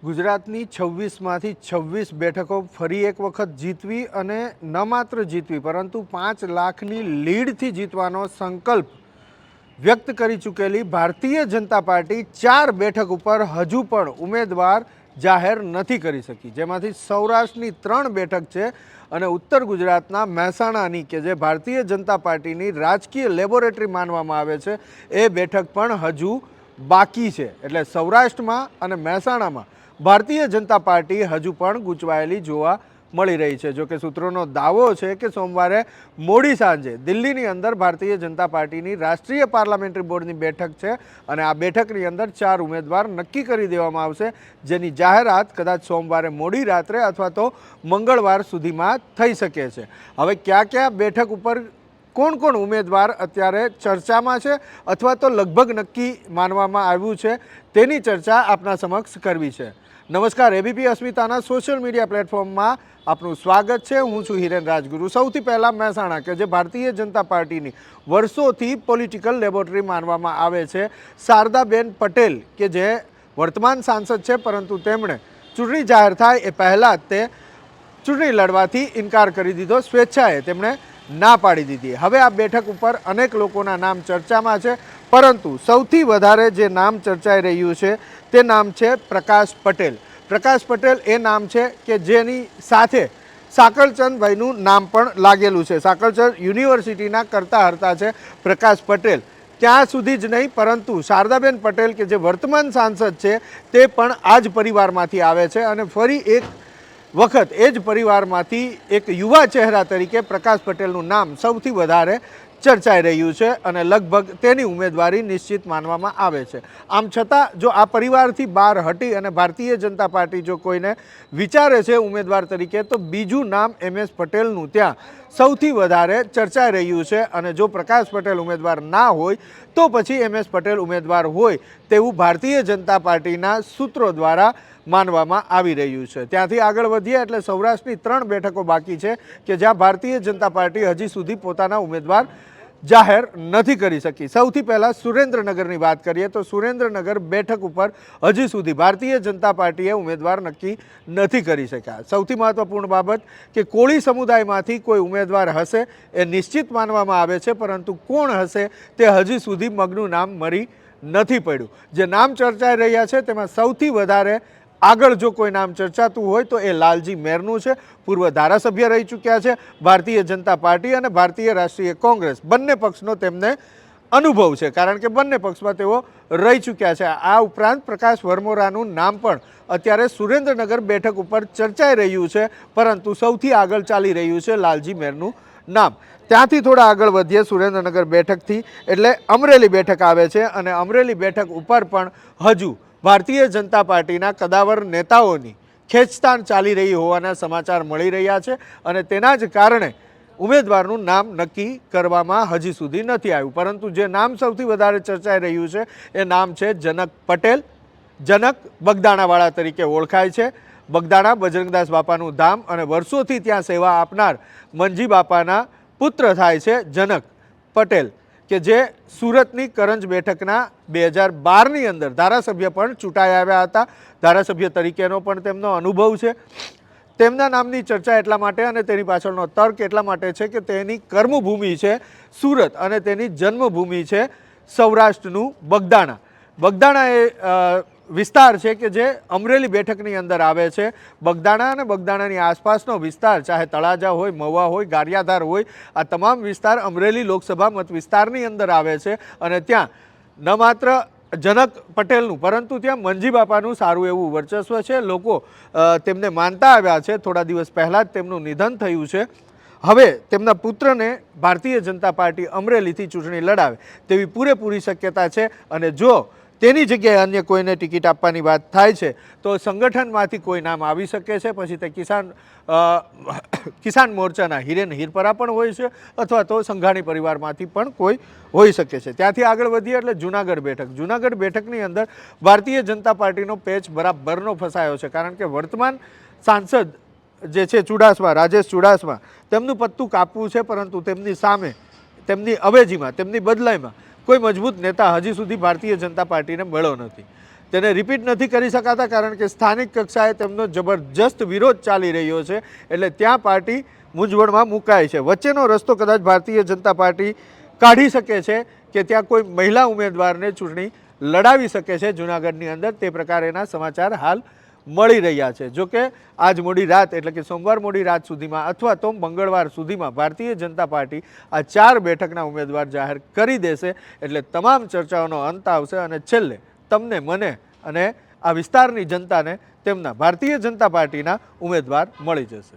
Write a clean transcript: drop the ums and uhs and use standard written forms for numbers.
ગુજરાતની 26માંથી 26 બેઠકો ફરી એક વખત જીતવી અને ન માત્ર જીતવી પરંતુ 5 લાખની લીડથી જીતવાનો સંકલ્પ વ્યક્ત કરી ચૂકેલી ભારતીય જનતા પાર્ટી 4 બેઠક ઉપર હજુ પણ ઉમેદવાર જાહેર નથી કરી શકી, જેમાંથી સૌરાષ્ટ્રની 3 બેઠક છે અને ઉત્તર ગુજરાતના મહેસાણાની કે જે ભારતીય જનતા પાર્ટીની રાજકીય લેબોરેટરી માનવામાં આવે છે એ બેઠક પણ હજુ બાકી છે. એટલે સૌરાષ્ટ્રમાં અને મહેસાણામાં ભારતીય જનતા પાર્ટી હજુ પણ ગૂંચવાયેલી જોવા મળી રહી છે. જો કે સૂત્રોનો દાવો છે કે સોમવારે મોડી સાંજે દિલ્હીની અંદર ભારતીય જનતા પાર્ટીની રાષ્ટ્રીય પાર્લામેન્ટરી બોર્ડની બેઠક છે અને આ બેઠકની અંદર 4 ઉમેદવાર નક્કી કરી દેવામાં આવશે, જેની જાહેરાત કદાચ સોમવારે મોડી રાત્રે અથવા તો મંગળવાર સુધીમાં થઈ શકે છે. હવે ક્યાં ક્યાં બેઠક ઉપર કોણ કોણ ઉમેદવાર અત્યારે ચર્ચામાં છે અથવા તો લગભગ નક્કી માનવામાં આવ્યું છે તેની ચર્ચા આપના સમક્ષ કરવી છે. નમસ્કાર, એબીપી અસ્મિતાના સોશિયલ મીડિયા પ્લેટફોર્મમાં આપનું સ્વાગત છે. હું છું હિરેન રાજગુરુ. સૌથી પહેલાં મહેસાણા કે જે ભારતીય જનતા પાર્ટીની વર્ષોથી પોલિટિકલ લેબોરેટરી માનવામાં આવે છે, શારદાબેન પટેલ કે જે વર્તમાન સાંસદ છે પરંતુ તેમણે ચૂંટણી જાહેર થાય એ પહેલાં જ તે ચૂંટણી લડવાથી ઇનકાર કરી દીધો, સ્વેચ્છાએ તેમણે ના પાડી દીધી. હવે આ બેઠક ઉપર અનેક લોકોના નામ ચર્ચામાં છે પરંતુ સૌથી વધારે જે નામ ચર્ચાઈ રહ્યું છે તે નામ છે પ્રકાશ પટેલ. પ્રકાશ પટેલ એ નામ છે કે જેની સાથે સાકળચંદભાઈનું નામ પણ લાગેલું છે. સાકળચંદ યુનિવર્સિટીના કરતા હરતા છે પ્રકાશ પટેલ. ત્યાં સુધી જ નહીં પરંતુ શારદાબેન પટેલ કે જે વર્તમાન સાંસદ છે તે પણ આ જ પરિવારમાંથી આવે છે અને ફરી એક વખત એ જ પરિવારમાંથી એક યુવા ચહેરા તરીકે પ્રકાશ પટેલનું નામ સૌથી વધારે ચર્ચાઈ રહ્યું છે અને લગભગ તેની ઉમેદવારી નિશ્ચિત માનવામાં આવે છે. આમ છતાં જો આ પરિવારથી બહાર હટી અને ભારતીય જનતા પાર્ટી જો કોઈને વિચારે છે ઉમેદવાર તરીકે તો બીજું નામ MS પટેલનું ત્યાં સૌથી વધારે ચર્ચાઈ રહ્યું છે અને જો પ્રકાશ પટેલ ઉમેદવાર ના હોય તો પછી MS પટેલ ઉમેદવાર હોય તેવું ભારતીય જનતા પાર્ટીના સૂત્રો દ્વારા માનવામાં આવી રહ્યું છે. ત્યાંથી આગળ વધીએ એટલે સૌરાષ્ટ્રની 3 બેઠકો બાકી છે કે જ્યાં ભારતીય જનતા પાર્ટી હજી સુધી પોતાના ઉમેદવાર જાહેર નથી કરી શકી. સૌથી પહેલાં સુરેન્દ્રનગરની વાત કરીએ તો સુરેન્દ્રનગર બેઠક ઉપર હજી સુધી ભારતીય જનતા પાર્ટીએ ઉમેદવાર નક્કી નથી કરી શક્યા. સૌથી મહત્વપૂર્ણ બાબત કે કોળી સમુદાયમાંથી કોઈ ઉમેદવાર હશે એ નિશ્ચિત માનવામાં આવે છે પરંતુ કોણ હશે તે હજી સુધી મગનું નામ મળી નથી પડ્યું. જે નામ ચર્ચાઈ રહ્યા છે તેમાં સૌથી વધારે આગળ જો કોઈ નામ ચર્ચાતું હોય તો એ લાલજી મેરનું છે. પૂર્વ ધારાસભ્ય રહી ચૂક્યા છે. ભારતીય જનતા પાર્ટી અને ભારતીય રાષ્ટ્રીય કોંગ્રેસ બંને પક્ષનો તેમને અનુભવ છે કારણ કે બંને પક્ષમાં તેઓ રહી ચૂક્યા છે. આ ઉપરાંત પ્રકાશ વરમોરાનું નામ પણ અત્યારે સુરેન્દ્રનગર બેઠક ઉપર ચર્ચાઈ રહ્યું છે પરંતુ સૌથી આગળ ચાલી રહ્યું છે લાલજી મેરનું નામ. ત્યાંથી થોડા આગળ વધીએ સુરેન્દ્રનગર બેઠકથી એટલે અમરેલી બેઠક આવે છે અને અમરેલી બેઠક ઉપર પણ હજુ ભારતીય જનતા પાર્ટીના કદાવર નેતાઓની ખેંચતાણ ચાલી રહી હોવાના સમાચાર મળી રહ્યા છે અને તેના જ કારણે ઉમેદવારનું નામ નક્કી કરવામાં હજી સુધી નથી આવ્યું. પરંતુ જે નામ સૌથી વધારે ચર્ચાઈ રહ્યું છે એ નામ છે જનક પટેલ. જનક બગદાણાવાળા તરીકે ઓળખાય છે. બગદાણા બજરંગદાસ બાપાનું ધામ અને વર્ષોથી ત્યાં સેવા આપનાર મંજી બાપાના પુત્ર થાય છે જનક પટેલ કે જે સુરતની કરંજ બેઠકના 2012ની અંદર ધારાસભ્ય પણ ચૂંટાઈ આવ્યા હતા. ધારાસભ્ય તરીકેનો પણ તેમનો અનુભવ છે. તેમના નામની ચર્ચા એટલા માટે અને તેની પાછળનો તર્ક એટલા માટે છે કે તેની કર્મભૂમિ છે સુરત અને તેની જન્મભૂમિ છે સૌરાષ્ટ્રનું બગદાણા. બગદાણા એ વિસ્તાર છે કે જે અમરેલી બેઠકની અંદર આવે છે. બગદાણા અને બગદાણાની આસપાસનો વિસ્તાર ચાહે તળાજા હોય, મહુવા હોય, ગારિયાધાર હોય, આ તમામ વિસ્તાર અમરેલી લોકસભા મત વિસ્તારની અંદર આવે છે અને ત્યાં ન માત્ર જનક પટેલનું પરંતુ ત્યાં મંજી બાપાનું સારું એવું વર્ચસ્વ છે. લોકો તેમને માનતા આવ્યા છે. થોડા દિવસ પહેલાં જ તેમનું નિધન થયું છે. હવે તેમના પુત્રને ભારતીય જનતા પાર્ટી અમરેલીથી ચૂંટણી લડાવે તેવી પૂરેપૂરી શક્યતા છે અને જો તેની જગ્યાએ અન્ય કોઈને ટિકિટ આપવાની વાત થાય છે તો સંગઠનમાંથી કોઈ નામ આવી શકે છે. પછી તે કિસાન મોરચાના હિરેન હિરપરા પણ હોય છે અથવા તો સંઘાણી પરિવારમાંથી પણ કોઈ હોઈ શકે છે. ત્યાંથી આગળ વધીએ એટલે જૂનાગઢ બેઠક. જૂનાગઢ બેઠકની અંદર ભારતીય જનતા પાર્ટીનો પેચ બરાબરનો ફસાયો છે કારણ કે વર્તમાન સાંસદ જે છે ચુડાસમા, રાજેશ ચુડાસમા, તેમનું પત્તું કાપવું છે પરંતુ તેમની સામે, તેમની અવેજીમાં, તેમની બદલાઈમાં કોઈ મજબૂત નેતા હજી સુધી ભારતીય જનતા પાર્ટીને મળ્યો નથી. તેને રિપીટ નથી કરી શકાતા, કારણ કે સ્થાનિક કક્ષાએ તેમનો જબરજસ્ત વિરોધ ચાલી રહ્યો છે. એટલે ત્યાં પાર્ટી મૂંઝવણમાં મુકાય છે. વચ્ચેનો રસ્તો કદાચ ભારતીય જનતા પાર્ટી કાઢી શકે છે કે ત્યાં કોઈ મહિલા ઉમેદવારને ચૂંટણી લડાવી શકે છે જૂનાગઢની અંદર. તે પ્રકારેના સમાચાર હાલ મળી રહ્યા છે. જોકે આજ મોડી રાત એટલે કે સોમવાર મોડી રાત સુધીમાં અથવા તો મંગળવાર સુધીમાં ભારતીય જનતા પાર્ટી આ 4 બેઠકના ઉમેદવાર જાહેર કરી દેશે. એટલે તમામ ચર્ચાઓનો અંત આવશે અને છેલ્લે તમને, મને અને આ વિસ્તારની જનતાને તેમના ભારતીય જનતા પાર્ટીના ઉમેદવાર મળી જશે.